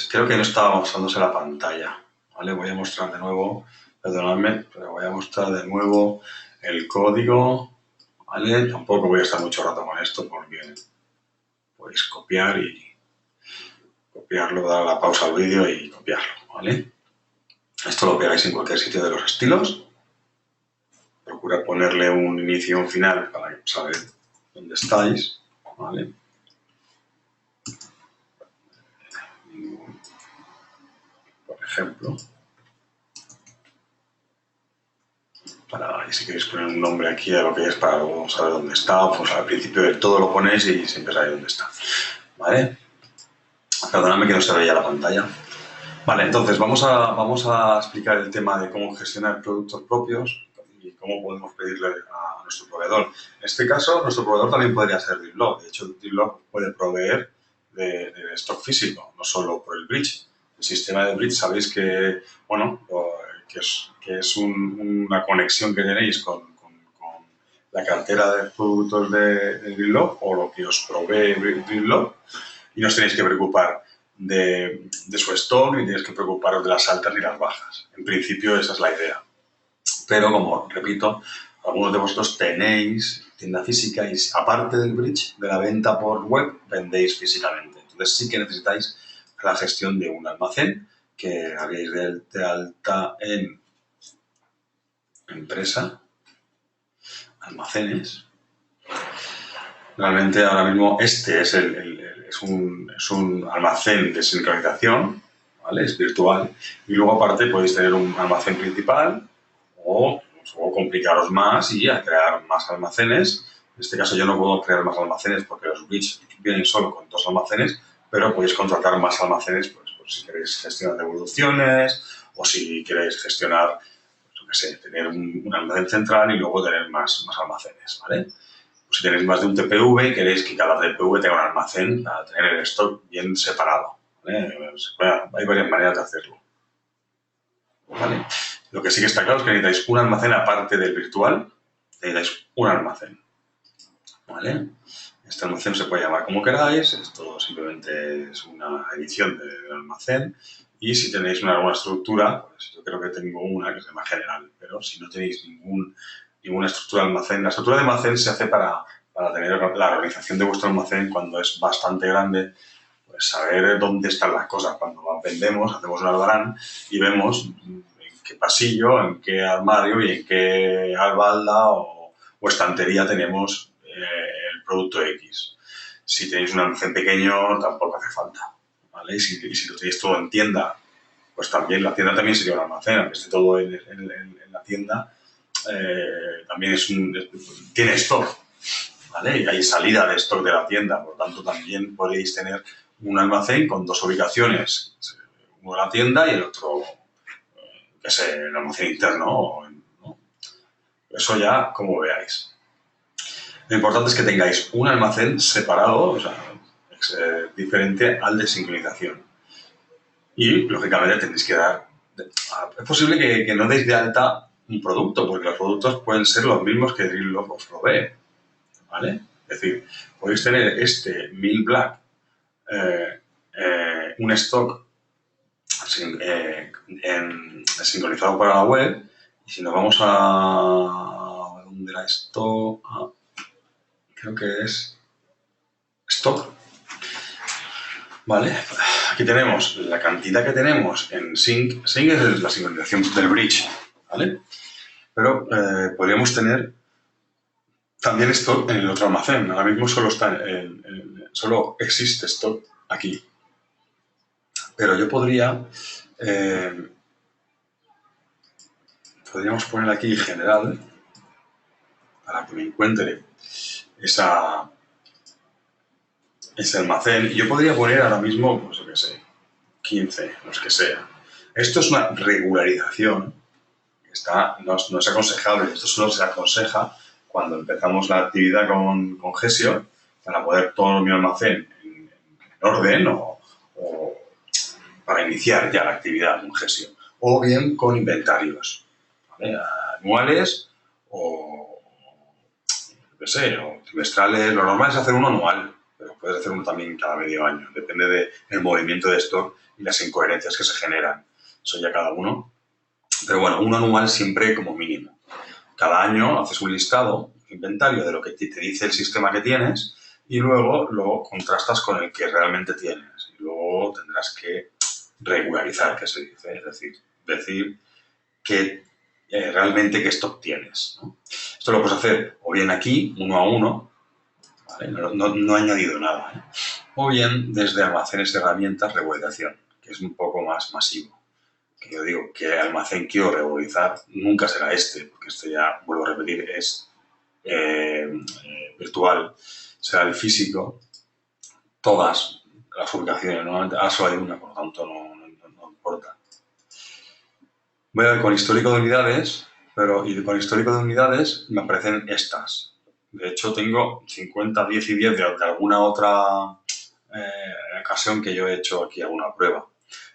Creo que no estaba mostrándose la pantalla, ¿vale? Voy a mostrar de nuevo, perdonadme, pero voy a mostrar de nuevo el código, ¿vale? Tampoco voy a estar mucho rato con esto porque podéis copiarlo, dar la pausa al vídeo y copiarlo, ¿vale? Esto lo pegáis en cualquier sitio de los estilos. Procura ponerle un inicio y un final para saber dónde estáis, ¿vale? Por ejemplo, si queréis poner un nombre aquí a lo que es para luego saber dónde está, pues al principio del todo lo ponéis y siempre sabéis dónde está, ¿vale? Perdonadme que no se veía la pantalla. Vale, entonces vamos a explicar el tema de cómo gestionar productos propios y cómo podemos pedirle a nuestro proveedor. En este caso, nuestro proveedor también podría ser Dribblog. De hecho, Dribblog puede proveer de stock físico, no solo por el bridge. El sistema de bridge, sabéis que, bueno, que es una conexión que tenéis con la cartera de productos de Dribblog o lo que os provee Dribblog y no os tenéis que preocupar de su stock ni tenéis que preocuparos de las altas ni las bajas. En principio esa es la idea. Pero como repito, algunos de vosotros tenéis tienda física y aparte del bridge, de la venta por web, vendéis físicamente. Entonces sí que necesitáis la gestión de un almacén que hagáis de alta en empresa, almacenes. Realmente ahora mismo este es un almacén de sincronización, ¿vale? Es virtual. Y luego aparte podéis tener un almacén principal o complicaros más y a crear más almacenes. En este caso yo no puedo crear más almacenes porque los bridge vienen solo con 2 almacenes, pero podéis contratar más almacenes pues si queréis gestionar devoluciones o si queréis gestionar, yo qué sé, tener un almacén central y luego tener más almacenes, ¿vale? Si tenéis más de un TPV y queréis que cada TPV tenga un almacén para tener el stock bien separado, ¿vale? Hay varias maneras de hacerlo, ¿vale? Lo que sí que está claro es que necesitáis un almacén aparte del virtual, necesitáis un almacén, ¿vale? Este almacén se puede llamar como queráis, esto simplemente es una edición del almacén y si tenéis alguna estructura, pues yo creo que tengo una que se llama general, pero si no tenéis ninguna estructura de almacén, la estructura de almacén se hace para tener la organización de vuestro almacén cuando es bastante grande, pues saber dónde están las cosas. Cuando vendemos, hacemos un albarán y vemos en qué pasillo, en qué armario y en qué albalda o estantería tenemos el producto X. Si tenéis un almacén pequeño, tampoco hace falta, ¿vale? Y si lo tenéis todo en tienda, pues también la tienda también sería un almacén, aunque esté todo en la tienda, también tiene stock, ¿vale? Y hay salida de stock de la tienda, por lo tanto también podéis tener un almacén con 2 ubicaciones, uno en la tienda y el otro, que es el almacén interno, ¿no? Eso ya como veáis. Lo importante es que tengáis un almacén separado, o sea, diferente al de sincronización. Y, lógicamente, tenéis que dar... Es posible que no deis de alta un producto, porque los productos pueden ser los mismos que Dribblog os provee, ¿vale? Es decir, podéis tener este 1000 Black, un stock sincronizado para la web, y si nos vamos a... ¿Dónde era esto? Creo que es stock. Vale, aquí tenemos la cantidad que tenemos en sync. Sync es la sincronización del bridge, ¿vale? Pero podríamos tener también stock en el otro almacén. Ahora mismo solo existe stock aquí. Pero yo podríamos poner aquí general para que me encuentre ese almacén. Y yo podría poner ahora mismo, pues yo qué sé, 15, los que sea. Esto es una regularización. No es aconsejable. Esto solo se aconseja cuando empezamos la actividad con Gesio para poder todo mi almacén en orden o para iniciar ya la actividad con Gesio. O bien con inventarios, ¿vale? Anuales o, yo qué sé, o trimestrales. Lo normal es hacer uno anual, pero puedes hacer uno también cada medio año. Depende del movimiento de stock y las incoherencias que se generan. Eso ya cada uno. Pero bueno, uno anual siempre como mínimo. Cada año haces un listado, un inventario de lo que te dice el sistema que tienes y luego lo contrastas con el que realmente tienes. Y luego tendrás que regularizar, que se dice, es decir que realmente qué stock tienes, ¿no? Esto lo puedes hacer o bien aquí, uno a uno, ¿vale? No he añadido nada, ¿eh? O bien desde almacenes de herramientas regulación, que es un poco más masivo. Que yo digo que el almacén quiero regularizar nunca será este, porque este ya, vuelvo a repetir, es virtual, será el físico, todas las ubicaciones, normalmente solo hay una, por lo tanto no importa. Voy a ver con histórico de unidades, y con histórico de unidades me aparecen estas. De hecho, tengo 50, 10 y 10 de alguna otra ocasión que yo he hecho aquí alguna prueba.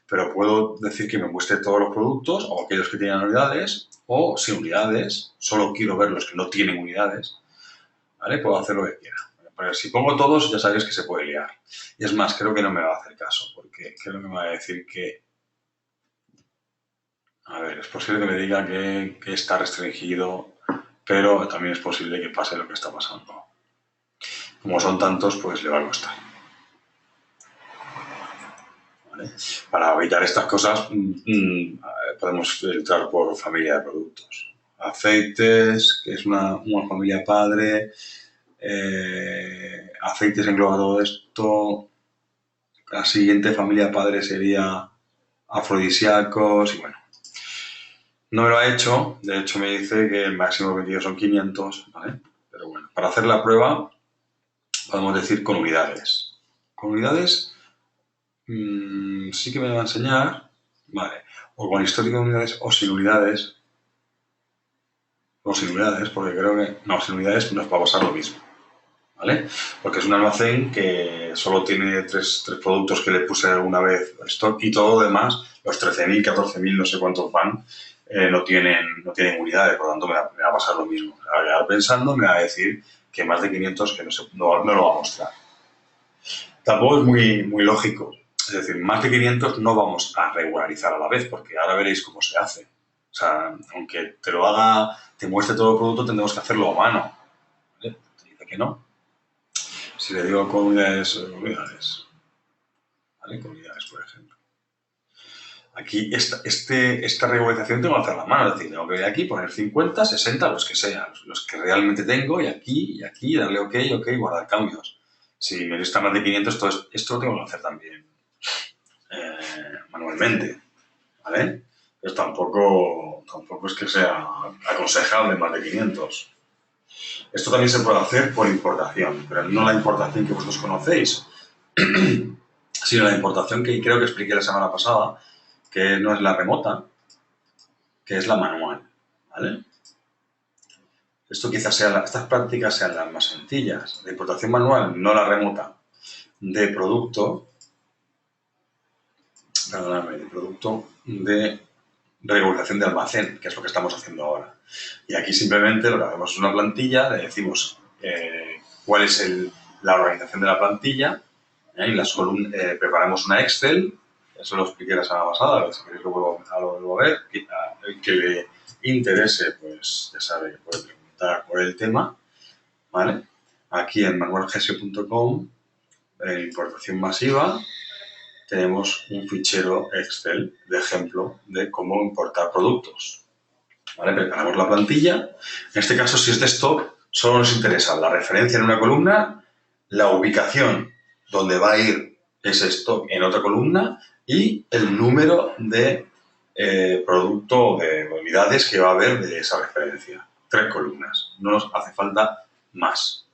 Pero puedo decir que me muestre todos los productos o aquellos que tienen unidades o sin unidades. Solo quiero ver los que no tienen unidades. ¿Vale? Puedo hacer lo que quiera. Pero si pongo todos, ya sabéis que se puede liar. Y es más, creo que no me va a hacer caso, porque creo que me va a decir que... A ver, es posible que me diga que está restringido, pero también es posible que pase lo que está pasando. Como son tantos, pues le va a costar. ¿Vale? Para evitar estas cosas, podemos filtrar por familia de productos. Aceites, que es una familia padre. Aceites engloba todo esto. La siguiente familia padre sería afrodisíacos y bueno. No me lo ha hecho, de hecho me dice que el máximo permitido son 500, ¿vale? Pero bueno, para hacer la prueba podemos decir con unidades. Con unidades sí que me va a enseñar, ¿vale? O con histórico de unidades o sin unidades. O sin unidades, porque creo que... No, sin unidades nos va a pasar lo mismo, ¿vale? Porque es un almacén que solo tiene tres productos que le puse alguna vez stock y todo lo demás, los 13.000, 14.000, no sé cuántos van, no tienen unidades, por lo tanto me va a pasar lo mismo. Ahora pensando me va a decir que más de 500 que no lo va a mostrar. Tampoco es muy lógico. Es decir, más de 500 no vamos a regularizar a la vez, porque ahora veréis cómo se hace. O sea, aunque te muestre todo el producto, tendremos que hacerlo a mano. ¿Vale? Te dice que no. Si le digo con unidades, ¿vale? Con unidades, por ejemplo. Aquí, esta regularización tengo que hacer la mano, es decir, tengo que ir aquí, poner 50, 60, los que sean, los que realmente tengo, y aquí, darle OK, guardar cambios. Si me lista más de 500, esto lo tengo que hacer también manualmente, ¿vale? Pues tampoco es que sea aconsejable más de 500. Esto también se puede hacer por importación, pero no la importación que vosotros conocéis, sino la importación que creo que expliqué la semana pasada, que no es la remota, que es la manual, ¿vale? Estas prácticas sean las más sencillas. La importación manual, no la remota, de producto de regularización de almacén, que es lo que estamos haciendo ahora. Y aquí simplemente lo que hacemos es una plantilla, le decimos cuál es la organización de la plantilla, y preparamos una Excel, eso lo expliqué la semana pasada, si queréis lo vuelvo a ver, el que le interese, pues ya sabe que puede preguntar por el tema, ¿vale? Aquí en manualgesio.com, en importación masiva, tenemos un fichero Excel de ejemplo de cómo importar productos. ¿Vale? Preparamos la plantilla. En este caso, si es de stock, solo nos interesa la referencia en una columna, la ubicación donde va a ir ese stock en otra columna y el número de producto o de unidades que va a haber de esa referencia. 3 columnas. No nos hace falta más.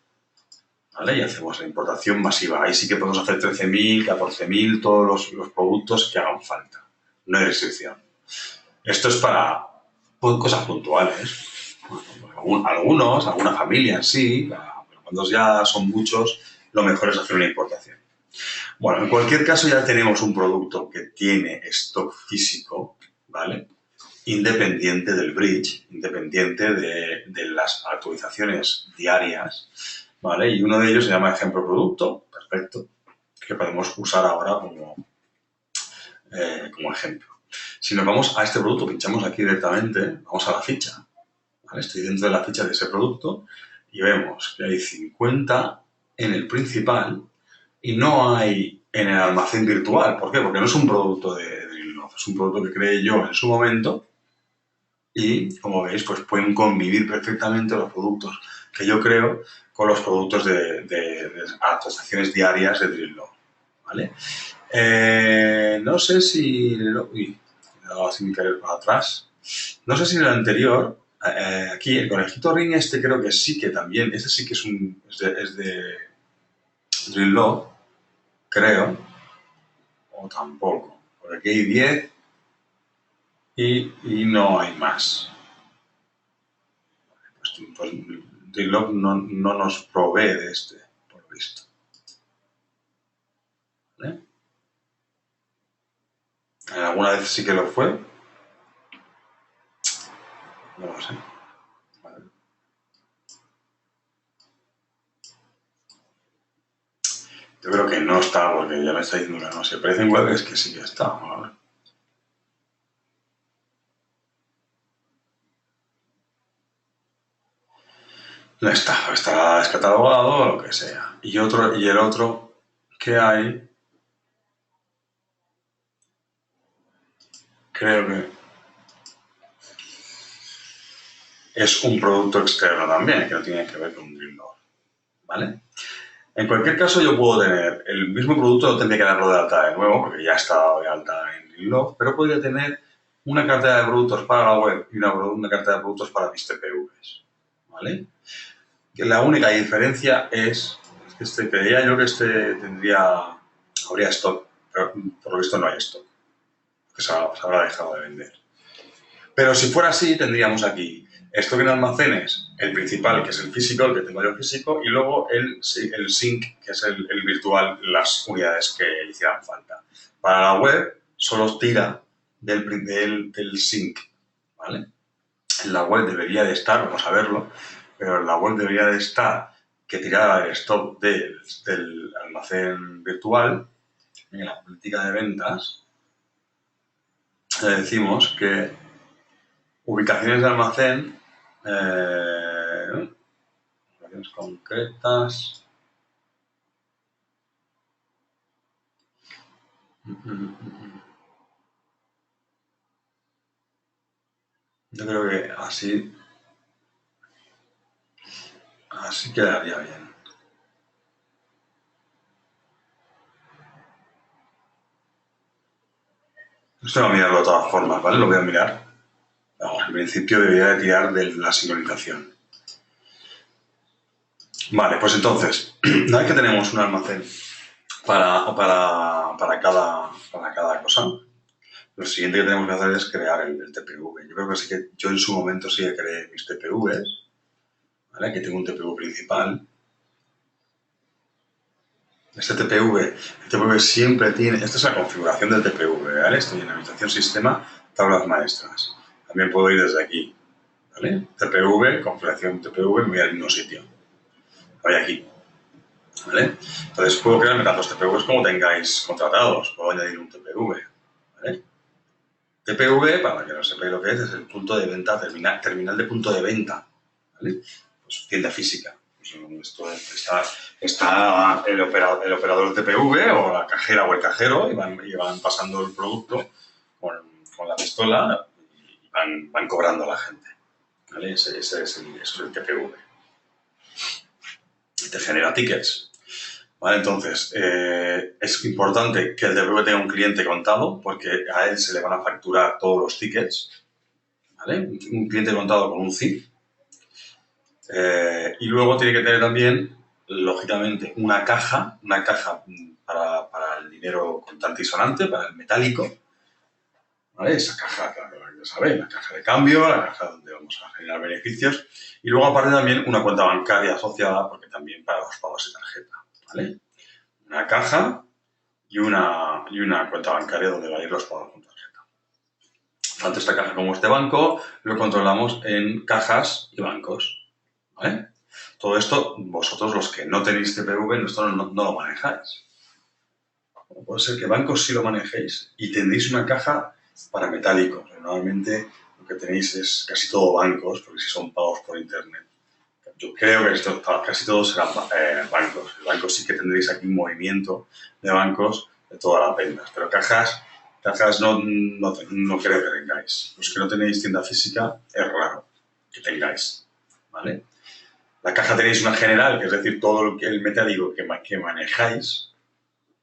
¿Vale? Y hacemos la importación masiva. Ahí sí que podemos hacer 13.000, 14.000, todos los productos que hagan falta. No hay restricción. Esto es para cosas puntuales. Alguna familia sí, pero cuando ya son muchos, lo mejor es hacer una importación. Bueno, en cualquier caso ya tenemos un producto que tiene stock físico, ¿vale? Independiente del bridge, independiente de las actualizaciones diarias, ¿vale? Y uno de ellos se llama ejemplo producto, perfecto, que podemos usar ahora como ejemplo. Si nos vamos a este producto, pinchamos aquí directamente, vamos a la ficha, ¿vale? Estoy dentro de la ficha de ese producto y vemos que hay 50 en el principal y no hay en el almacén virtual. ¿Por qué? Porque no es un producto de Drillloft, es un producto que creé yo en su momento y, como veis, pues pueden convivir perfectamente los productos que yo creo con los productos de transacciones diarias de Drillloft, ¿vale? No sé si... Uy, he dado sin querer para atrás. No sé si en el anterior, aquí el conejito ring este creo que sí que también, este sí que es de Drillloft, creo, o tampoco. Porque aquí hay 10 y no hay más. Pues Drillloft no nos provee de este, por lo visto. ¿Vale? ¿Alguna vez sí que lo fue? No lo sé. Vale. Yo creo que no está, porque ya me está diciendo que no. Si aparece en web es que sí que está. ¿Vale? No está, estará descatalogado o lo que sea. Y el otro que hay, creo que es un producto externo también, que no tiene que ver con Drillloft, ¿vale? En cualquier caso, yo puedo tener el mismo producto, no tendría que darlo de alta de nuevo, porque ya está dado de alta en Drillloft, pero podría tener una cartera de productos para la web y una cartera de productos para mis TPVs, ¿vale? Que la única diferencia es que creía yo que habría stock, pero por lo visto no hay stock, que se habrá dejado de vender. Pero si fuera así, tendríamos aquí stock en almacenes, el principal, que es el físico, el que tengo yo físico, y luego el sync, que es el virtual, las unidades que hicieran falta. Para la web, solo tira del sync, ¿vale? En la web debería de estar, vamos a verlo, pero en la web debería de estar que tirara el stock del almacén virtual. En la política de ventas le decimos que ubicaciones de almacén, ubicaciones concretas. Yo creo que así quedaría bien. Esto voy a mirarlo de todas formas, ¿vale? Lo voy a mirar. Vamos, en principio debería de tirar de la sincronización. Vale, pues entonces, una vez que tenemos un almacén para cada cosa, lo siguiente que tenemos que hacer es crear el TPV. Yo creo que sí que yo en su momento sí que creé mis TPVs, ¿vale? Aquí tengo un TPV principal. Este TPV siempre tiene, esta es la configuración del TPV, ¿vale? Estoy en Administración Sistema, Tablas Maestras. También puedo ir desde aquí, ¿vale? TPV, configuración TPV, me voy al mismo sitio. Voy aquí, ¿vale? Entonces puedo crearme tantos TPVs como tengáis contratados. Puedo añadir un TPV, ¿vale? TPV, para que no sepáis lo que es el punto de venta, terminal de punto de venta, ¿vale? Pues tienda física. Esto está el operador TPV o la cajera o el cajero y van pasando el producto con la pistola y van cobrando a la gente, ¿vale? Eso es el TPV. Y te genera tickets. ¿Vale? Entonces, es importante que el TPV tenga un cliente contado porque a él se le van a facturar todos los tickets, ¿vale? Un cliente contado con un CIF. Y luego tiene que tener también, lógicamente, una caja para el dinero contante y sonante, para el metálico, ¿vale? Esa caja, claro, ya sabéis, la caja de cambio, la caja donde vamos a generar beneficios. Y luego, aparte, también una cuenta bancaria asociada, porque también para los pagos de tarjeta, ¿vale? Una caja y una cuenta bancaria donde van a ir los pagos con tarjeta. Tanto esta caja como este banco lo controlamos en cajas y bancos, ¿vale? Todo esto, vosotros los que no tenéis TPV, esto no lo manejáis. Puede ser que bancos sí lo manejéis y tendréis una caja para metálicos. Normalmente lo que tenéis es casi todo bancos, porque si son pagos por internet. Yo creo que casi todos serán bancos. El banco sí que tendréis aquí un movimiento de bancos de todas las ventas, pero cajas no creo que tengáis. Los que no tenéis tienda física es raro que tengáis, ¿vale? La caja tenéis una general, que es decir, todo el metálico que manejáis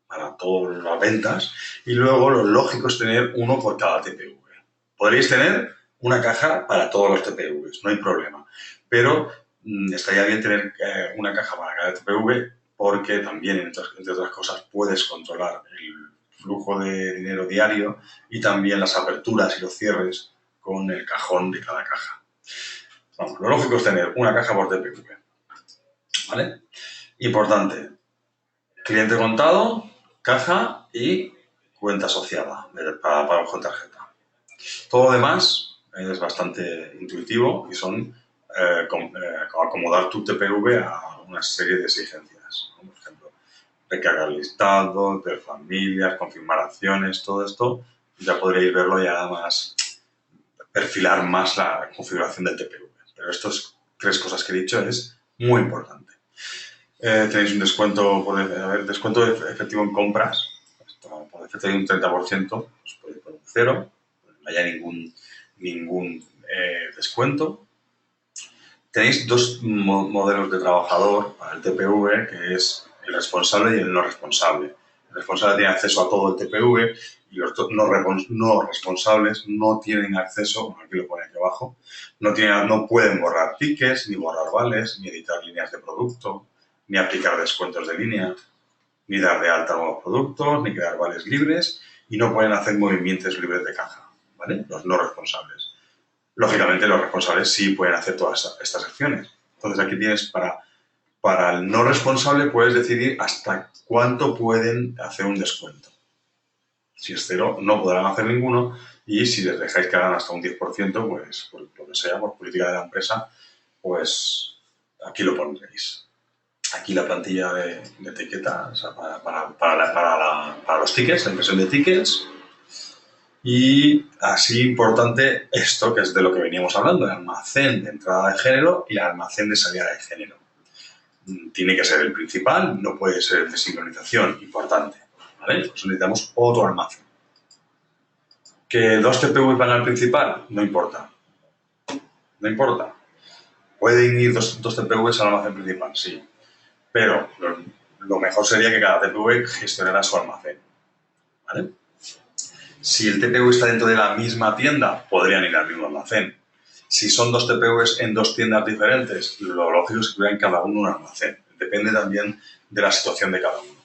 para todas las ventas, y luego lo lógico es tener uno por cada TPV. Podréis tener una caja para todos los TPVs, no hay problema, pero estaría bien tener una caja para cada TPV porque también, entre otras cosas, puedes controlar el flujo de dinero diario y también las aperturas y los cierres con el cajón de cada caja. Vamos, lo lógico es tener una caja por TPV, ¿vale? Importante, cliente contado, caja y cuenta asociada para pagos con tarjeta. Todo lo demás es bastante intuitivo y son acomodar tu TPV a una serie de exigencias. Por ejemplo, recargar listados, ver familias, confirmar acciones, todo esto ya podréis verlo ya más, perfilar más la configuración del TPV. Pero estas 3 cosas que he dicho es muy importante. Tenéis un descuento, descuento efectivo en compras, por defecto hay un 30%, os podéis poner un 0, no haya ningún descuento. Tenéis 2 modelos de trabajador para el TPV, que es el responsable y el no responsable. El responsable tiene acceso a todo el TPV y los no responsables no tienen acceso, aquí lo pone aquí abajo, no pueden borrar tickets, ni borrar vales, ni editar líneas de producto, ni aplicar descuentos de línea, ni dar de alta nuevos productos, ni crear vales libres y no pueden hacer movimientos libres de caja, ¿vale? Los no responsables. Lógicamente, los responsables sí pueden hacer todas estas acciones. Entonces, aquí tienes para el no responsable, puedes decidir hasta cuánto pueden hacer un descuento. Si es 0, no podrán hacer ninguno y si les dejáis que hagan hasta un 10%, pues por lo que sea, por política de la empresa, pues aquí lo pondréis. Aquí la plantilla de etiqueta, o sea, para los tickets, la impresión de tickets. Y así importante esto, que es de lo que veníamos hablando, el almacén de entrada de género y el almacén de salida de género. Tiene que ser el principal, no puede ser el de sincronización, importante. ¿Vale? Por eso necesitamos otro almacén. ¿Que 2 TPV van al principal? No importa. No importa. Pueden ir dos TPVs al almacén principal, sí. Pero lo mejor sería que cada TPV gestionara su almacén. ¿Vale? Si el TPV está dentro de la misma tienda, podrían ir al mismo almacén. Si son 2 TPVs en 2 tiendas diferentes, lo lógico es que tuvieran cada uno un almacén. Depende también de la situación de cada uno.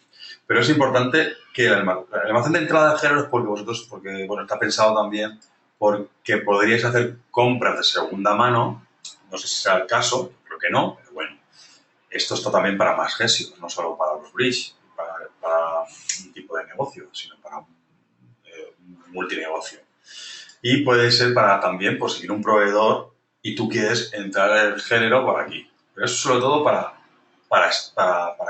Pero es importante que el almacén de entrada de género es porque bueno, está pensado también porque podríais hacer compras de segunda mano, no sé si será el caso, creo que no, pero bueno. Esto está también para más gestión, no solo para los bridge, para un tipo de negocio, sino para un multinegocio. Y puede ser para también por seguir un proveedor y tú quieres entrar el género por aquí. Pero eso sobre todo para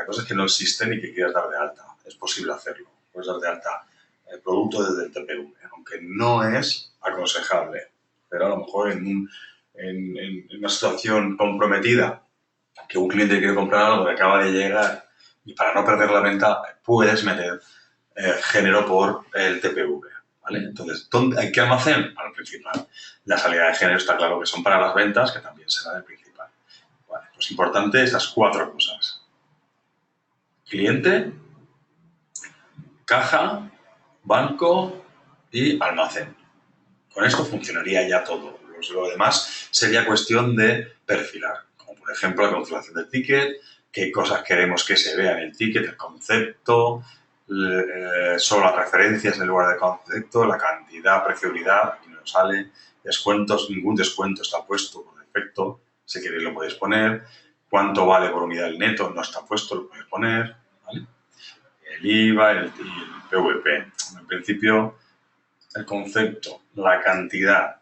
cosas que no existen y que quieras dar de alta. Es posible hacerlo. Puedes dar de alta el producto desde el TPV, aunque no es aconsejable. Pero a lo mejor en una situación comprometida, que un cliente quiere comprar algo que acaba de llegar y para no perder la venta puedes meter género por el TPV. ¿Vale? Entonces, ¿hay qué almacén? Al principal. La salida de género está claro que son para las ventas, que también será el principal. Vale, pues importante estas 4 cosas. Cliente, caja, banco y almacén. Con esto funcionaría ya todo. Lo demás sería cuestión de perfilar. Como por ejemplo la configuración del ticket, qué cosas queremos que se vea en el ticket, el concepto, solo las referencias en lugar de concepto, la cantidad, precio, unidad, aquí no sale, descuentos, ningún descuento está puesto por defecto, si queréis lo podéis poner, cuánto vale por unidad el neto, no está puesto, lo podéis poner, ¿vale? El IVA y el PVP. En principio, el concepto, la cantidad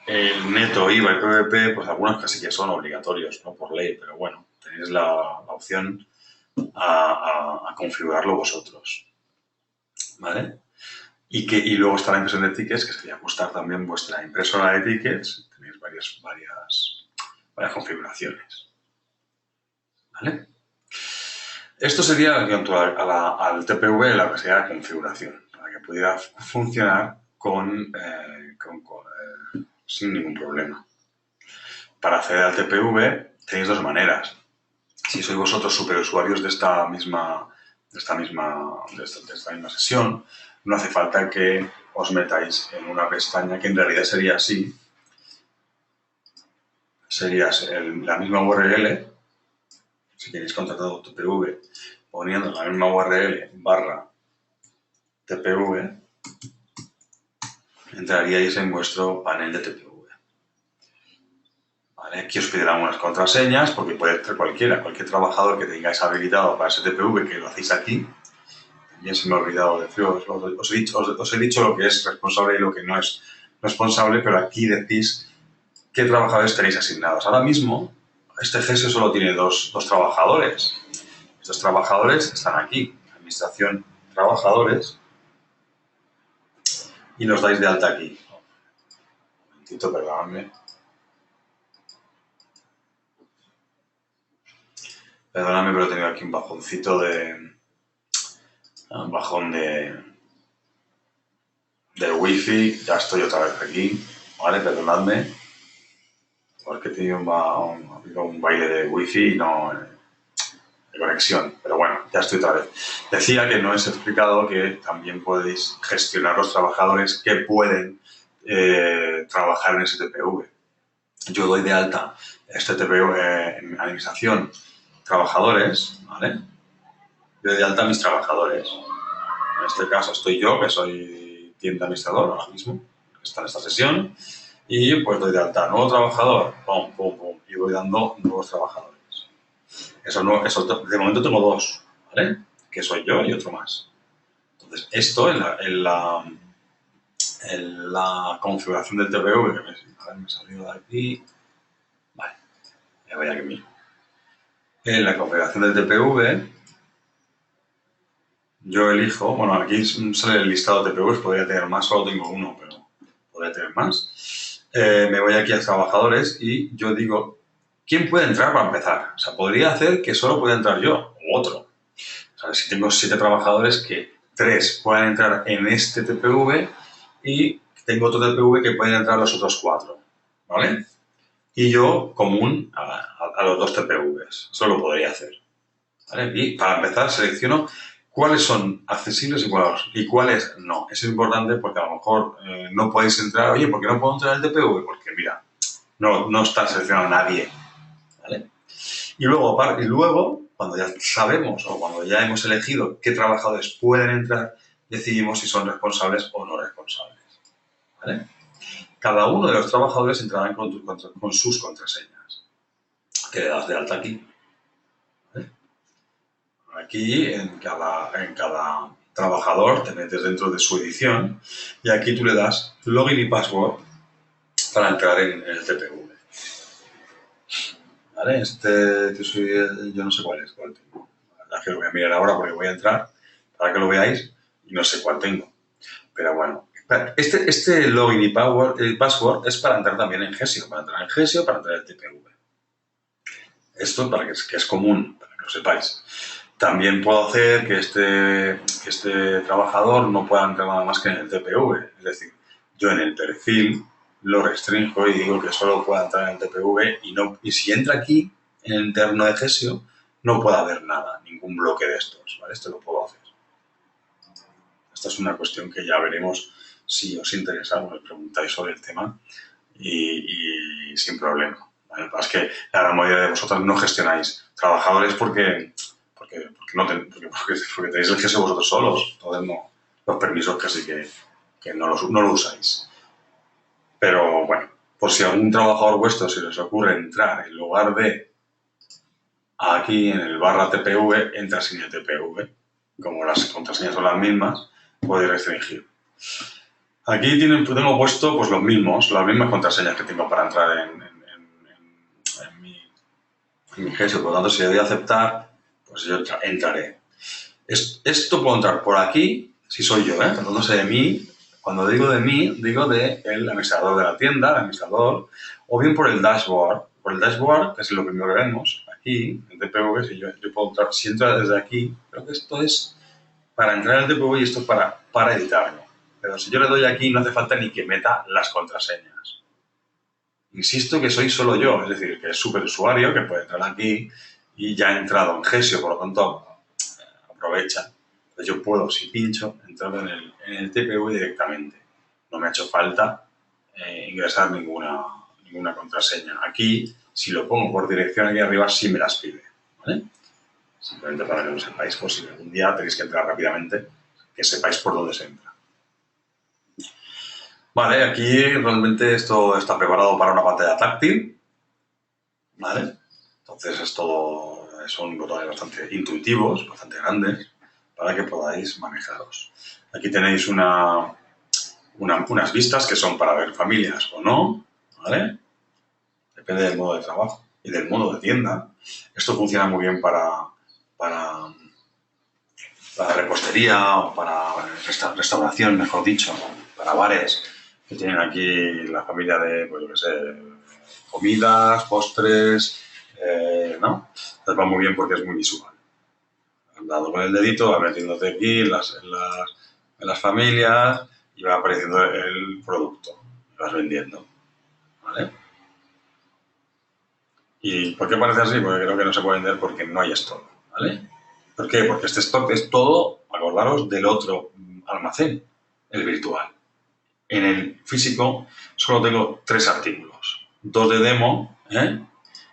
el neto, IVA y PVP, pues algunos casi que son obligatorios, ¿no? Por ley, pero bueno, tenéis la opción a configurarlo vosotros, ¿vale? Y luego está la impresión de tickets, que sería ajustar también vuestra impresora de tickets. Tenéis varias configuraciones, ¿vale? Esto sería en cuanto al TPV, la que sería la configuración, para que pudiera funcionar sin ningún problema. Para acceder al TPV tenéis dos maneras. Si sois vosotros superusuarios de esta misma sesión, no hace falta que os metáis en una pestaña que en realidad sería así. Sería la misma URL, si tenéis contratado TPV, poniendo la misma URL /TPV, entraríais en vuestro panel de TPV. ¿Vale? Aquí os pedirán unas contraseñas, porque puede ser cualquier trabajador que tengáis habilitado para ese TPV, que lo hacéis aquí. También se me ha olvidado deciros, os he dicho lo que es responsable y lo que no es responsable, pero aquí decís qué trabajadores tenéis asignados. Ahora mismo, este GESIO solo tiene dos trabajadores. Estos trabajadores están aquí, administración, trabajadores, y los dais de alta aquí. Un momentito, perdonadme. Perdóname, pero he tenido aquí un bajoncito un bajón del wifi. Ya estoy otra vez aquí, ¿vale? Perdonadme, porque he tenido un baile de wifi y no de conexión. Pero bueno, ya estoy otra vez. Decía que no os he explicado que también podéis gestionar los trabajadores que pueden trabajar en ese TPV. Yo doy de alta este TPV en administración trabajadores, ¿vale? Yo doy de alta a mis trabajadores. En este caso estoy yo, que soy tienda administrador ahora mismo, que está en esta sesión, y pues doy de alta a nuevo trabajador, pum, pum, pum, y voy dando nuevos trabajadores. De momento tengo dos, ¿vale? Que soy yo y otro más. Entonces, esto en la configuración del TPV, que me he salido de aquí, vale, ya voy aquí mismo. En la configuración del TPV, yo elijo, bueno, aquí sale el listado de TPVs, podría tener más, solo tengo uno, pero podría tener más. Me voy aquí a trabajadores y yo digo, ¿quién puede entrar para empezar? O sea, podría hacer que solo pueda entrar yo o otro. O sea, si tengo 7 trabajadores, que 3 puedan entrar en este TPV y tengo otro TPV que pueden entrar los otros 4, ¿vale? Y yo común a los dos TPVs. Eso lo podría hacer, ¿vale? Y para empezar selecciono cuáles son accesibles y cuáles no. Eso es importante porque a lo mejor no podéis entrar. Oye, ¿por qué no puedo entrar en el TPV? Porque mira, no está seleccionado nadie, ¿vale? Y luego, cuando ya sabemos o cuando ya hemos elegido qué trabajadores pueden entrar, decidimos si son responsables o no responsables, ¿vale? Cada uno de los trabajadores entrarán con sus contraseñas, que le das de alta aquí, ¿vale? Aquí en cada trabajador te metes dentro de su edición y aquí tú le das login y password para entrar en el TPV. ¿Vale? Yo no sé cuál tengo. La verdad que lo voy a mirar ahora porque voy a entrar para que lo veáis y no sé cuál tengo. Pero bueno, este login y password es para entrar también en GESIO, para entrar en el TPV. Esto para que es común, para que lo sepáis. También puedo hacer que este trabajador no pueda entrar nada más que en el TPV. Es decir, yo en el perfil lo restringo y digo que solo pueda entrar en el TPV y si entra aquí, en el interno de GESIO, no puede haber nada, ningún bloque de estos, ¿vale? Esto lo puedo hacer. Esta es una cuestión que ya veremos si os interesa, me preguntáis sobre el tema y sin problema, ¿vale? Lo que pasa es que la gran mayoría de vosotros no gestionáis trabajadores porque tenéis el GESIO vosotros solos, entonces los permisos casi que no lo usáis. Pero bueno, por si a algún trabajador vuestro se les ocurre entrar en lugar de aquí en el /TPV, entra sin el TPV. Como las contraseñas son las mismas, podéis restringir. Tengo puesto pues las mismas contraseñas que tengo para entrar en mi Gesio. Por lo tanto, si le doy a aceptar, pues yo entraré. Esto puedo entrar por aquí, si soy yo, tratándose de mí. Cuando digo de mí, digo del administrador de la tienda, el administrador, o bien por el dashboard. Por el dashboard, que es lo primero que vemos, aquí, en TPV, si yo puedo entrar, si entro desde aquí, creo que esto es para entrar en el TPV y esto es para editarlo. Pero si yo le doy aquí, no hace falta ni que meta las contraseñas. Insisto que soy solo yo, es decir, que es superusuario, que puede entrar aquí y ya ha entrado en Gesio, por lo tanto, aprovecha. Entonces yo puedo, si pincho, entrar en el TPV directamente. No me ha hecho falta ingresar ninguna contraseña. Aquí, si lo pongo por dirección aquí arriba, sí me las pide, ¿vale? Simplemente para que lo sepáis, por si algún día tenéis que entrar rápidamente, que sepáis por dónde se entra. Vale, aquí realmente esto está preparado para una pantalla táctil, ¿vale? Entonces son botones bastante intuitivos, bastante grandes, para que podáis manejaros. Aquí tenéis unas vistas que son para ver familias o no, ¿vale? Depende del modo de trabajo y del modo de tienda. Esto funciona muy bien para repostería o para restauración, mejor dicho, para bares que tienen aquí la familia de, pues yo qué sé, comidas, postres, ¿no? Entonces va muy bien porque es muy visual. Dando con el dedito, va metiéndote aquí en las familias y va apareciendo el producto. Lo vas vendiendo, ¿vale? ¿Y por qué parece así? Porque creo que no se puede vender porque no hay stock, ¿vale? ¿Por qué? Porque este stock es todo, acordaros, del otro almacén, el virtual. En el físico solo tengo 3 artículos. 2 de demo,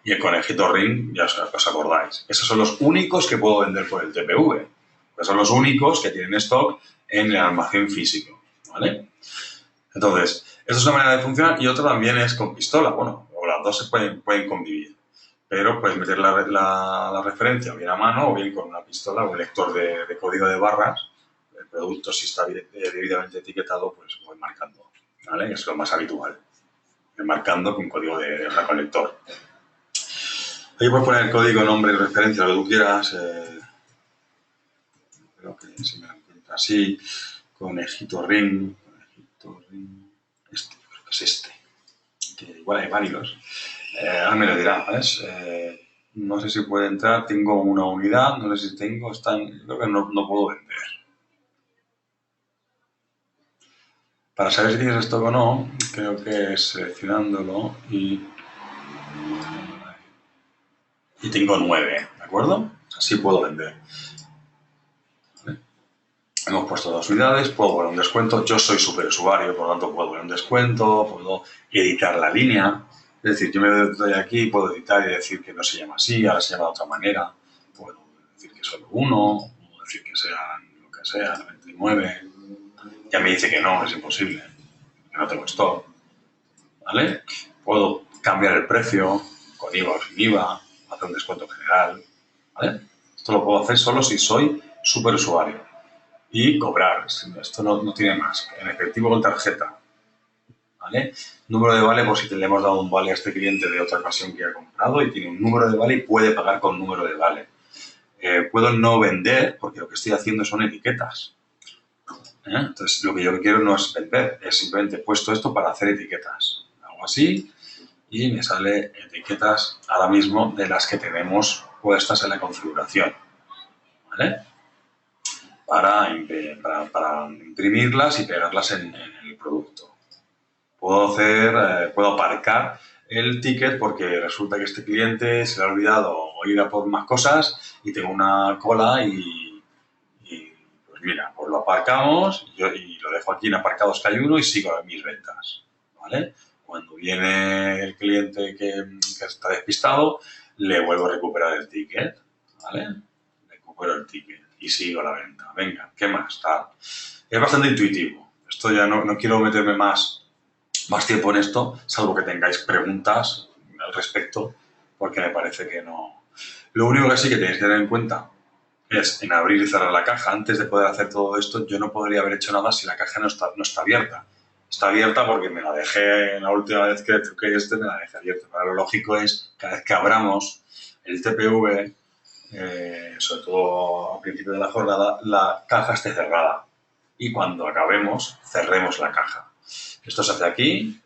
y el conejito ring, ya os acordáis. Esos son los únicos que puedo vender por el TPV. Pues son los únicos que tienen stock en el almacén físico, ¿vale? Entonces, esto es una manera de funcionar y otra también es con pistola. Bueno, o las dos se pueden convivir. Pero puedes meter la referencia o bien a mano o bien con una pistola o un lector de código de barras. El producto, si está debidamente etiquetado, pues voy marcando, ¿vale? Es lo más habitual. Voy marcando con código con lector. Ahí puedes poner el código, nombre y referencia, lo que tú quieras. Creo que si me lo encuentro así, conejito ring, creo que es este. Que igual hay varios. Ahora me lo dirá, ¿ves? No sé si puede entrar, tengo una unidad, no sé si tengo, creo que no puedo vender. Para saber si tienes stock o no, creo que es seleccionándolo y tengo 9, ¿de acuerdo? Así puedo vender. ¿Vale? Hemos puesto 2 unidades, puedo poner un descuento, yo soy superusuario, por lo tanto puedo poner un descuento, puedo editar la línea. Es decir, yo me doy aquí, puedo editar y decir que no se llama así, ahora se llama de otra manera. Puedo decir que solo 1, puedo decir que sean lo que sea, 99. Ya me dice que no, es imposible, que no tengo stock. ¿Vale? Puedo cambiar el precio con IVA o sin IVA, hacer un descuento general. ¿Vale? Esto lo puedo hacer solo si soy superusuario. Y cobrar. Esto no tiene más. En efectivo con tarjeta. ¿Vale? Número de vale por si le hemos dado un vale a este cliente de otra ocasión que ha comprado y tiene un número de vale y puede pagar con número de vale. Puedo no vender porque lo que estoy haciendo son etiquetas. Entonces, lo que yo quiero no es vender, es simplemente puesto esto para hacer etiquetas. Hago así y me sale etiquetas ahora mismo de las que tenemos puestas en la configuración. ¿Vale? Para imprimirlas y pegarlas en el producto. Puedo aparcar el ticket porque resulta que este cliente se le ha olvidado ir a por más cosas y tengo una cola y pues mira, pues lo aparcamos y lo dejo aquí en aparcados que hay uno y sigo mis ventas, ¿vale? Cuando viene el cliente que está despistado, le vuelvo a recuperar el ticket, ¿vale? Recupero el ticket y sigo la venta. Venga, ¿qué más? Tal. Es bastante intuitivo. Esto ya no quiero meterme más tiempo en esto, salvo que tengáis preguntas al respecto, porque me parece que no. Lo único que sí que tenéis que tener en cuenta es en abrir y cerrar la caja. Antes de poder hacer todo esto, yo no podría haber hecho nada si la caja no está abierta. está abierta porque me la dejé la última vez que toqué me la dejé abierta. Pero lo lógico es, cada vez que abramos el TPV, sobre todo al principio de la jornada, la caja esté cerrada. Y cuando acabemos, cerremos la caja. Esto se hace aquí,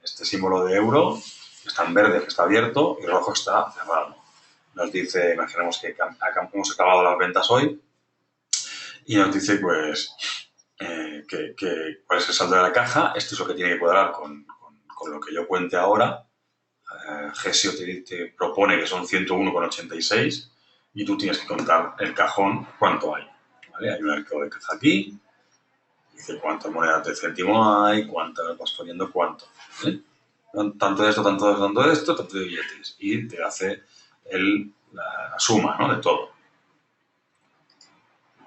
este símbolo de euro, que está en verde, que está abierto, y rojo está cerrado. Nos dice, imaginemos que hemos acabado las ventas hoy, y nos dice, pues, cuál es el saldo de la caja. Esto es lo que tiene que cuadrar con lo que yo cuente ahora. Gesio te propone que son 101,86 y tú tienes que contar el cajón cuánto hay. ¿Vale? Hay un arco de caja aquí, dice cuántas monedas de céntimo hay, cuántas vas poniendo, cuánto. ¿Vale? Tanto de esto, tanto de esto, tanto de esto, tanto de billetes. Y te hace la suma, ¿no?, de todo.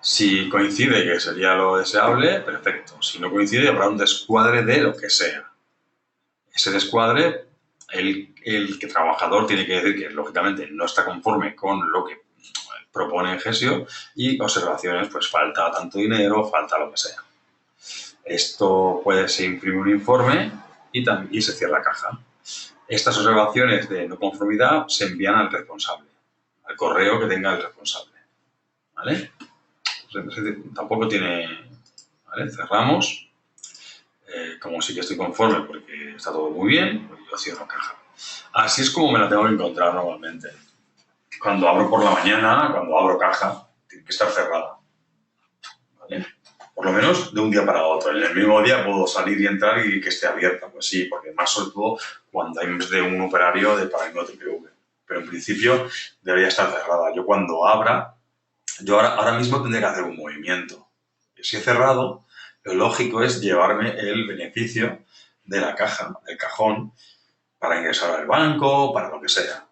Si coincide, que sería lo deseable, perfecto. Si no coincide, habrá un descuadre de lo que sea. Ese descuadre, el trabajador tiene que decir que, lógicamente, no está conforme con lo que propone Gesio y observaciones, pues falta tanto dinero, falta lo que sea. Esto se imprime un informe y se cierra la caja. Estas observaciones de no conformidad se envían al responsable, al correo que tenga el responsable. ¿Vale? Tampoco tiene... ¿Vale? Cerramos. Como sí que estoy conforme porque está todo muy bien, pues yo cierro caja. Así es como me la tengo que encontrar normalmente. Cuando abro por la mañana, cuando abro caja, tiene que estar cerrada. ¿Vale? Por lo menos de un día para otro. En el mismo día puedo salir y entrar y que esté abierta. Pues sí, porque más sobre todo cuando hay más de un operario para el TPV. Pero en principio debería estar cerrada. Yo cuando abra, ahora mismo tendré que hacer un movimiento. Si he cerrado, lo lógico es llevarme el beneficio de la caja, del cajón, para ingresar al banco, para lo que sea.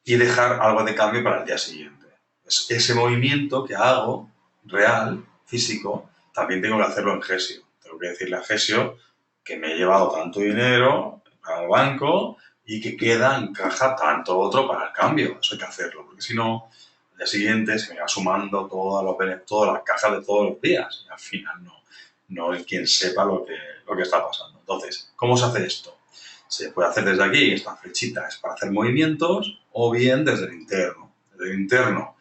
Y dejar algo de cambio para el día siguiente. Pues ese movimiento que hago, real, físico, también tengo que hacerlo en Gesio. Tengo que decirle a Gesio que me he llevado tanto dinero para el banco y que queda en caja tanto otro para el cambio. Eso hay que hacerlo, porque si no, el día siguiente se me va sumando todas las cajas de todos los días. Y al final no hay quien sepa lo que está pasando. Entonces, ¿cómo se hace esto? Se puede hacer desde aquí, esta flechita es para hacer movimientos, o bien desde el interno. Desde el interno,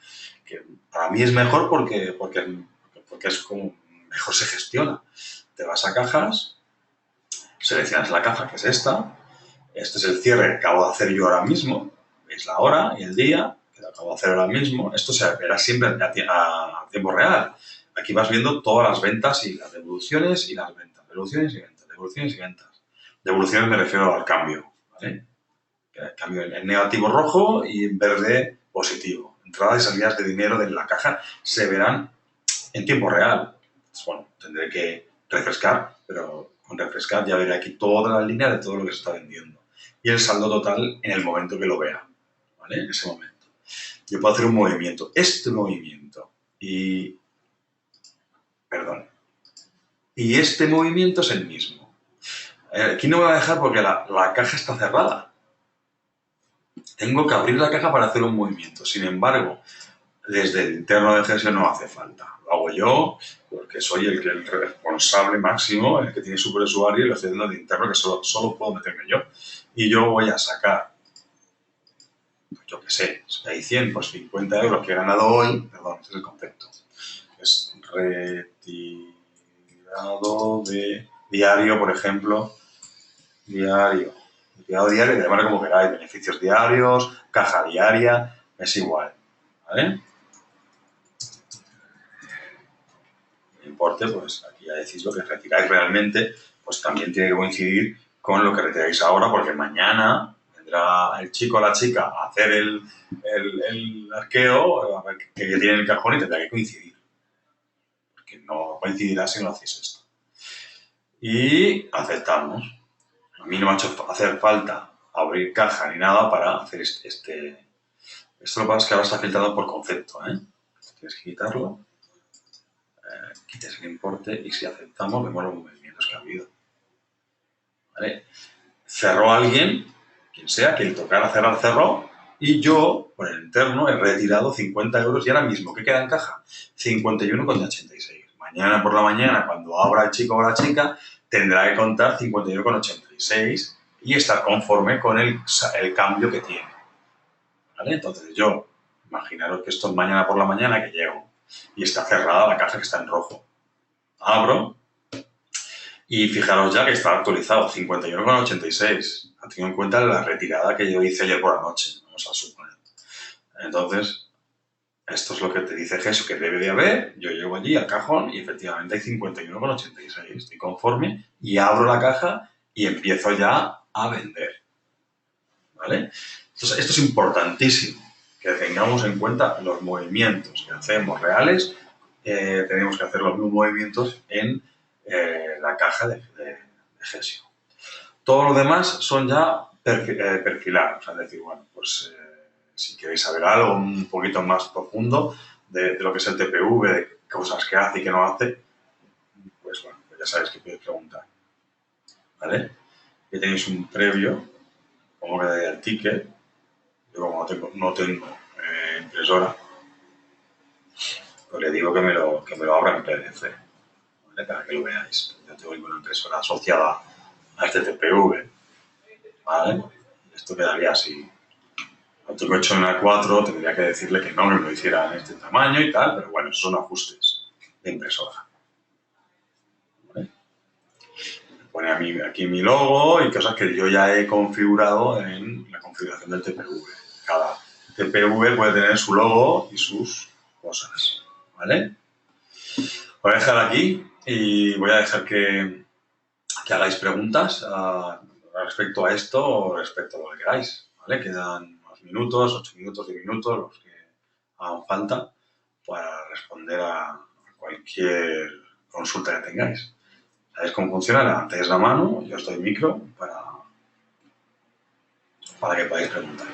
que para mí es mejor porque es como mejor se gestiona. Te vas a cajas, seleccionas la caja, que es esta. Este es el cierre que acabo de hacer yo ahora mismo. Veis la hora y el día, que lo acabo de hacer ahora mismo. Esto se verá siempre a tiempo real. Aquí vas viendo todas las ventas y las devoluciones y las ventas. Devoluciones y ventas, devoluciones y ventas. Devoluciones me refiero al cambio, ¿vale? Cambio en negativo rojo y en verde positivo. Entradas y salidas de dinero de la caja se verán en tiempo real. Pues bueno, tendré que refrescar, pero con refrescar ya veré aquí toda la línea de todo lo que se está vendiendo. Y el saldo total en el momento que lo vea, ¿vale? En ese momento. Yo puedo hacer un movimiento, este movimiento, y este movimiento es el mismo. Aquí no me va a dejar porque la caja está cerrada. Tengo que abrir la caja para hacer un movimiento. Sin embargo, desde el interno de Gesio no hace falta. Lo hago yo porque soy el responsable máximo, el que tiene superusuario y lo estoy haciendo de interno, que solo puedo meterme yo. Y yo voy a sacar, pues yo qué sé, si hay 100, pues 50 euros que he ganado hoy. Perdón, ese es el concepto. Es retirado de diario, por ejemplo. Diario, de llamar como queráis, beneficios diarios, caja diaria, es igual, ¿vale? El importe, pues aquí ya decís lo que retiráis realmente, pues también tiene que coincidir con lo que retiráis ahora, porque mañana vendrá el chico o la chica a hacer el arqueo, a ver qué tiene en el cajón y tendrá que coincidir. Porque no coincidirá si no hacéis esto. Y aceptamos. A mí no me ha hecho hacer falta abrir caja ni nada para hacer Esto lo que pasa es que ahora está filtrado por concepto, ¿eh? Tienes que quitarlo. Quites el importe y si aceptamos vemos los movimientos que ha habido. ¿Vale? Cerró alguien, quien sea, quien tocara cerrar, cerró, y yo, por el interno, he retirado 50 euros y ahora mismo, ¿qué queda en caja? 51,86. Mañana por la mañana, cuando abra el chico o la chica, tendrá que contar 51,86 y estar conforme con el cambio que tiene. ¿Vale? Entonces yo, imaginaros que esto es mañana por la mañana que llego y está cerrada la caja que está en rojo. Abro y fijaros ya que está actualizado, 51,86. Teniendo en cuenta la retirada que yo hice ayer por la noche, vamos a suponer. Entonces, esto es lo que te dice Jesús que debe de haber. Yo llego allí al cajón y efectivamente hay 51,86. Estoy conforme y abro la caja y empiezo ya a vender. ¿Vale? Entonces, esto es importantísimo, que tengamos en cuenta los movimientos que hacemos reales. Tenemos que hacer los mismos movimientos en la caja de Gesio. Todo lo demás son ya perfilados, es decir, bueno, pues si queréis saber algo un poquito más profundo de lo que es el TPV, de cosas que hace y que no hace, pues bueno, pues ya sabéis que podéis preguntar. ¿Vale? Aquí tenéis un previo, como que el ticket. Yo como no tengo impresora, pues le digo que me lo abra en PDF, ¿vale? Para que lo veáis. Yo tengo una impresora asociada a este TPV, ¿vale? Esto quedaría así. Lo tengo hecho en A4, tendría que decirle que no, que me lo hiciera en este tamaño y tal, pero bueno, esos son ajustes de impresora. ¿Vale? Me pone aquí mi logo y cosas que yo ya he configurado en la configuración del TPV. Cada TPV puede tener su logo y sus cosas, ¿vale? Voy a dejar aquí y voy a dejar que hagáis preguntas respecto a esto o respecto a lo que queráis, ¿vale? Quedan unos minutos, 8 minutos, 10 minutos, los que hagan falta para responder a cualquier consulta que tengáis. ¿Sabéis cómo funciona? Levantáis la mano, yo os doy micro para que podáis preguntar.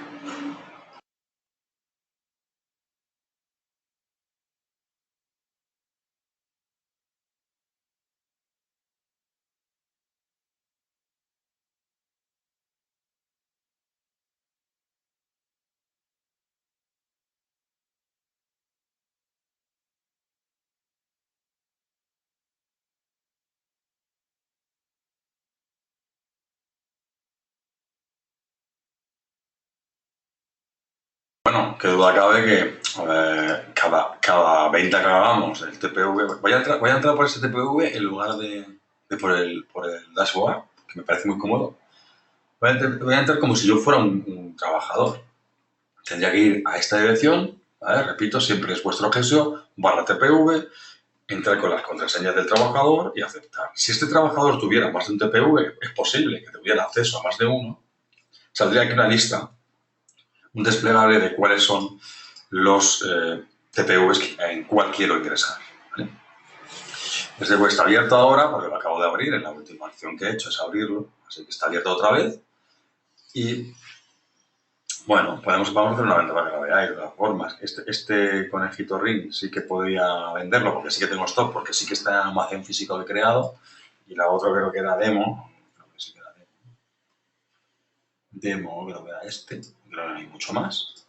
Bueno, que duda cabe que cada venta que hagamos del TPV, voy a entrar por ese TPV en lugar de por el dashboard, que me parece muy cómodo. Voy a entrar como si yo fuera un trabajador. Tendría que ir a esta dirección, ¿vale? Repito, siempre es vuestro Gesio, /TPV, entrar con las contraseñas del trabajador y aceptar. Si este trabajador tuviera más de un TPV, es posible que tuviera acceso a más de uno, saldría aquí una lista, un desplegable de cuáles son los TPVs en cuál quiero ingresar. ¿Vale? Este web está abierto ahora porque lo acabo de abrir, en la última acción que he hecho es abrirlo, así que está abierto otra vez. Y bueno, vamos a hacer una venta para que lo veáis de todas formas. Este conejito ring sí que podría venderlo porque sí que tengo stock, porque sí que está en almacén físico que he creado. Y la otra creo que era demo. Creo que sí que era demo. Demo, creo que era este. Creo que no hay mucho más.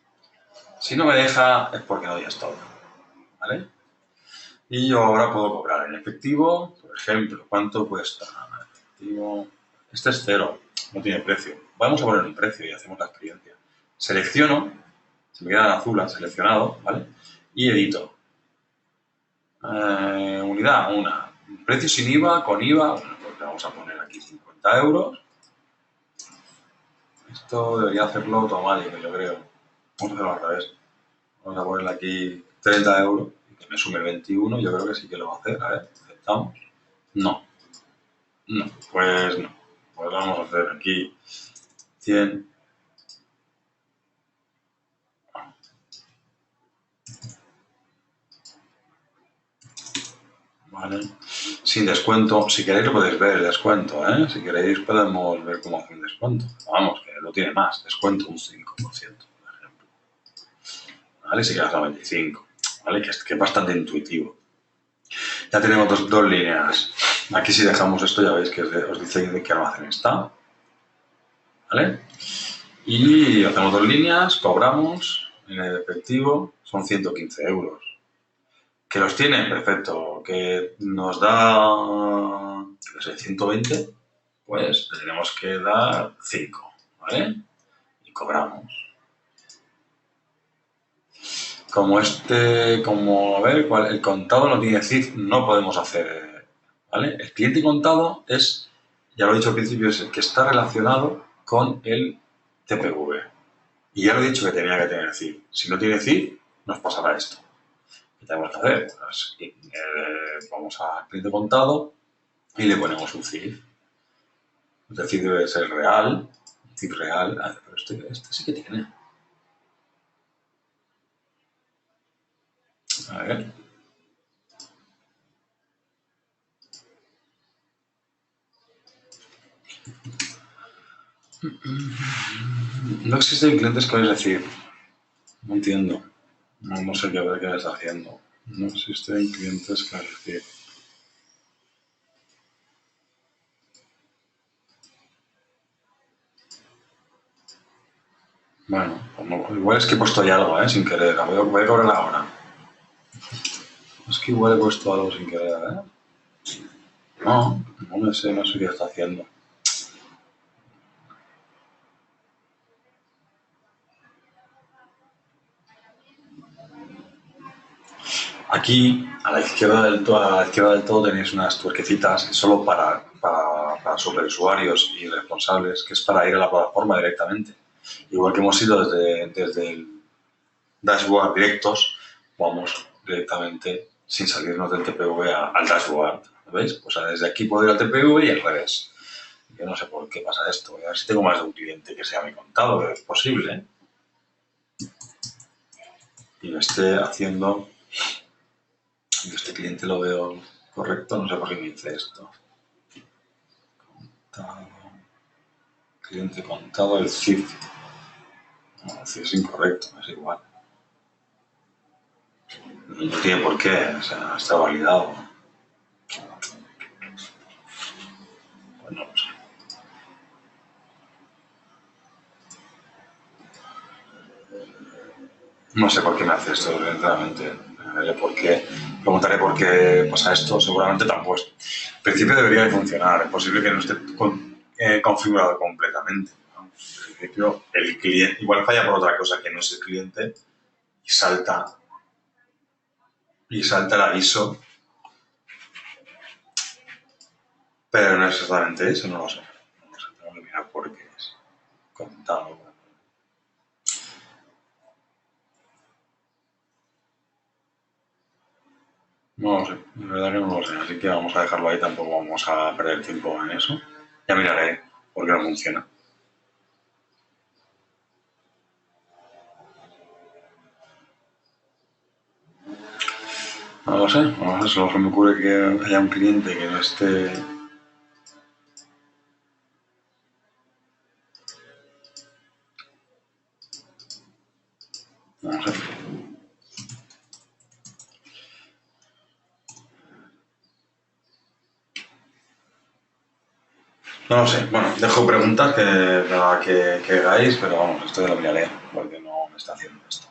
Si no me deja es porque no hay stock. ¿Vale? Y yo ahora puedo cobrar en efectivo, por ejemplo, ¿cuánto cuesta? Efectivo. Este es 0, no tiene precio. Vamos a poner un precio y hacemos la experiencia. Selecciono, se me queda en azul, seleccionado, ¿vale? Y edito. Unidad, una. Precio sin IVA, con IVA, bueno, pues le vamos a poner aquí 50 euros. Esto debería hacerlo automático, yo creo. Vamos a hacerlo al revés. Vamos a ponerle aquí 30 euros y que me sume 21. Yo creo que sí que lo va a hacer. A ver, aceptamos. No. No, pues no. Pues vamos a hacer aquí 100. Vale. Sin descuento. Si queréis lo podéis ver el descuento, ¿eh? Si queréis podemos ver cómo hacer un descuento. Vamos, que no tiene más. Descuento un 5%, por ejemplo. ¿Vale? Si quedas a 25. ¿Vale? Que es bastante intuitivo. Ya tenemos dos líneas. Aquí si dejamos esto ya veis que os dice de qué almacén está. ¿Vale? Y hacemos dos líneas, cobramos en el efectivo, son 115 euros. ¿Que los tiene? Perfecto. ¿Que nos da que es 120, pues le tenemos que dar 5, ¿vale? Y cobramos. A ver, el contado no tiene CIF, no podemos hacer, ¿vale? El cliente contado es, ya lo he dicho al principio, es el que está relacionado con el TPV. Y ya lo he dicho que tenía que tener CIF. Si no tiene CIF, nos pasará esto. ¿Qué tenemos que hacer? Pues, vamos a cliente contado y le ponemos un CIF. El CIF debe ser real, CIF real. A ver, pero este sí que tiene. A ver. No existen clientes que es decir. No entiendo. No sé qué está haciendo. No existen clientes que decir. Bueno, igual es que he puesto ya algo, sin querer. Voy a cobrar ahora. Es que igual he puesto algo sin querer, No sé qué está haciendo. Aquí, a la izquierda del todo tenéis unas tuerquecitas solo para superusuarios y responsables, que es para ir a la plataforma directamente. Igual que hemos ido desde el dashboard directos, vamos directamente sin salirnos del TPV al dashboard. ¿Veis? Pues desde aquí puedo ir al TPV y al revés. Yo no sé por qué pasa esto. A ver si tengo más de un cliente que sea mi contado, que es posible. Y me esté haciendo... Y este cliente lo veo correcto, no sé por qué me dice esto. Contado. Cliente contado, el CIF. No, el CIF es incorrecto, es igual. No tiene por qué, o sea, está validado. Pues no lo sé. No sé por qué me hace esto, realmente. Preguntaré por qué pasa esto, seguramente te han puesto. En principio debería de funcionar, es posible que no esté configurado completamente, ¿no? En principio, el cliente igual falla por otra cosa que no es el cliente y salta el aviso, pero no es exactamente eso, no lo sé. Tengo que mirar por qué es contado. No lo sé, la verdad que no lo sé, así que vamos a dejarlo ahí, tampoco vamos a perder tiempo en eso. Ya miraré por qué no funciona. No lo sé, solo se me ocurre que haya un cliente que no esté... No lo sé. No lo sé, bueno, dejo preguntas que hagáis, pero vamos, esto ya lo miraré, porque no me está haciendo esto.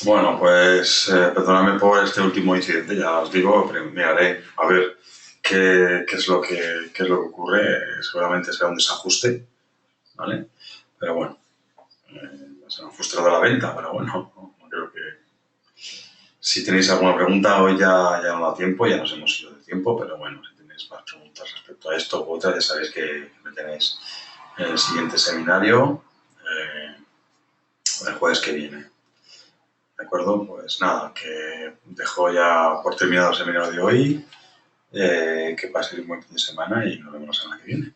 Bueno, pues perdonadme por este último incidente, ya os digo, pero miraré a ver qué es lo que ocurre. Seguramente será un desajuste, ¿vale? Pero bueno, será un frustrado de la venta, pero bueno, no creo que Si tenéis alguna pregunta, hoy ya no da tiempo, ya nos hemos ido de tiempo, pero bueno, si tenéis más preguntas respecto a esto u otras, ya sabéis que me tenéis en el siguiente seminario, el jueves que viene. ¿De acuerdo? Pues nada, que dejo ya por terminado el seminario de hoy, que paséis un buen fin de semana y nos vemos la semana que viene.